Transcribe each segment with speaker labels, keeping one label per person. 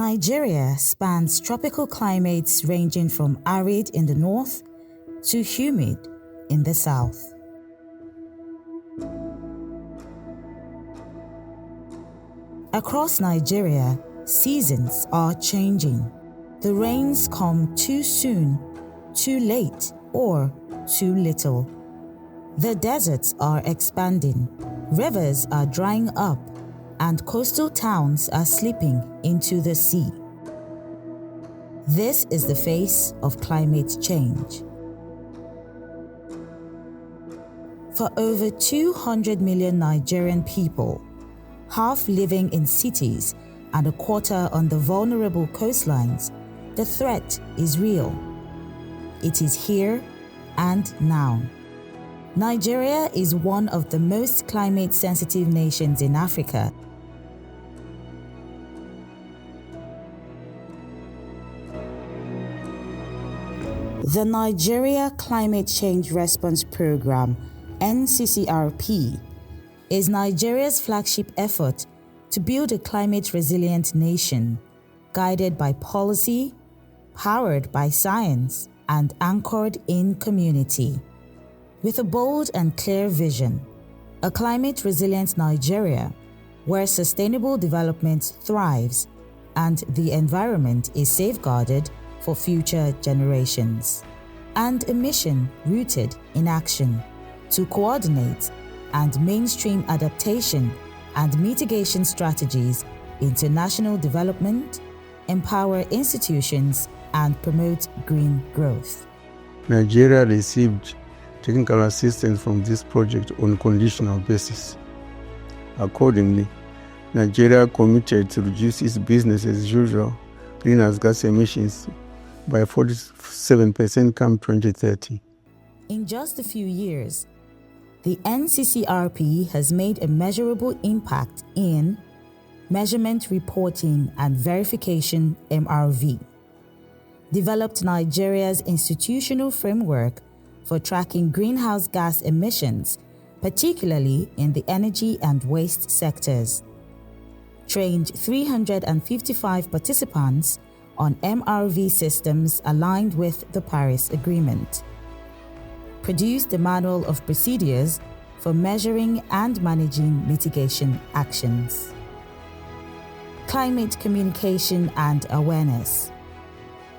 Speaker 1: Nigeria spans tropical climates ranging from arid in the north to humid in the south. Across Nigeria, seasons are changing. The rains come too soon, too late, or too little. The deserts are expanding, rivers are drying up, and coastal towns are slipping into the sea. This is the face of climate change. For over 200 million Nigerian people, half living in cities and a quarter on the vulnerable coastlines, the threat is real. It is here and now. Nigeria is one of the most climate-sensitive nations in Africa. The Nigeria Climate Change Response Program, NCCRP, is Nigeria's flagship effort to build a climate-resilient nation, guided by policy, powered by science, and anchored in community. With a bold and clear vision, a climate-resilient Nigeria, where sustainable development thrives and the environment is safeguarded for future generations, and a mission rooted in action to coordinate and mainstream adaptation and mitigation strategies into national development, empower institutions, and promote green growth.
Speaker 2: Nigeria received technical assistance from this project on conditional basis. Accordingly, Nigeria committed to reduce its business as usual greenhouse gas emissions by 47% come 2030.
Speaker 1: In just a few years, the NCCRP has made a measurable impact in measurement, reporting, and verification (MRV), developed Nigeria's institutional framework for tracking greenhouse gas emissions, particularly in the energy and waste sectors, trained 355 participants on MRV systems aligned with the Paris Agreement, produced a manual of procedures for measuring and managing mitigation actions. Climate communication and awareness.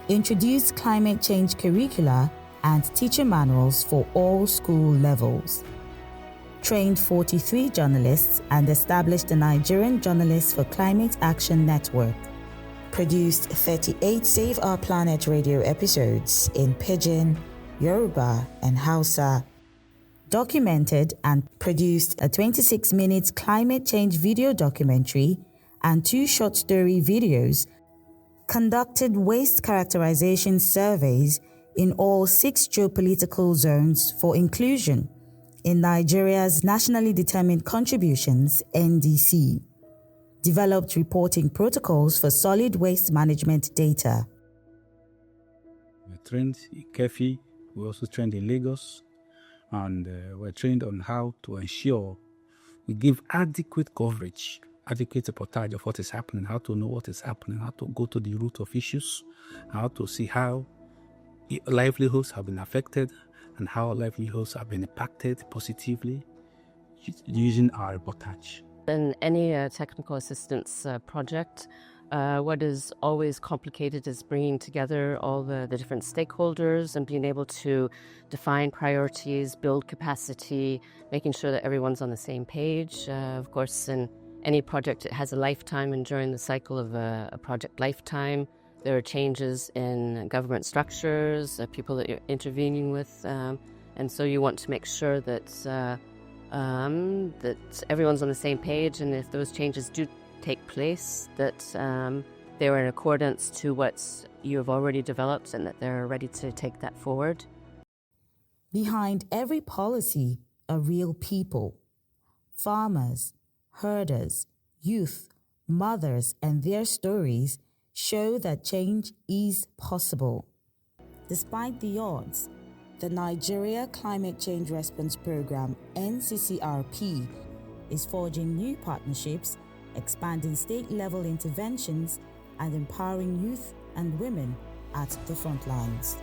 Speaker 1: Introduced climate change curricula and teacher manuals for all school levels. Trained 43 journalists and established the Nigerian Journalists for Climate Action Network. Produced 38 Save Our Planet radio episodes in Pidgin, Yoruba, and Hausa. Documented and produced a 26-minute climate change video documentary and 2 short story videos. Conducted waste characterization surveys in all 6 geopolitical zones for inclusion in Nigeria's Nationally Determined Contributions (NDC). Developed reporting protocols for solid waste management data.
Speaker 3: We trained in Kefi, we also trained in Lagos, and we're trained on how to ensure we give adequate coverage, adequate reportage of what is happening, how to know what is happening, how to go to the root of issues, how to see how livelihoods have been affected and how livelihoods have been impacted positively using our reportage.
Speaker 4: In any technical assistance project, what is always complicated is bringing together all the different stakeholders and being able to define priorities, build capacity, making sure that everyone's on the same page. Of course, in any project, it has a lifetime, and during the cycle of a project lifetime, there are changes in government structures, people that you're intervening with, and so you want to make sure that that everyone's on the same page, and if those changes do take place, that they're in accordance to what you have already developed and that they're ready to take that forward.
Speaker 1: Behind every policy are real people, farmers, herders, youth, mothers, and their stories show that change is possible. Despite the odds, the Nigeria Climate Change Response Program, NCCRP, is forging new partnerships, expanding state-level interventions, and empowering youth and women at the front lines.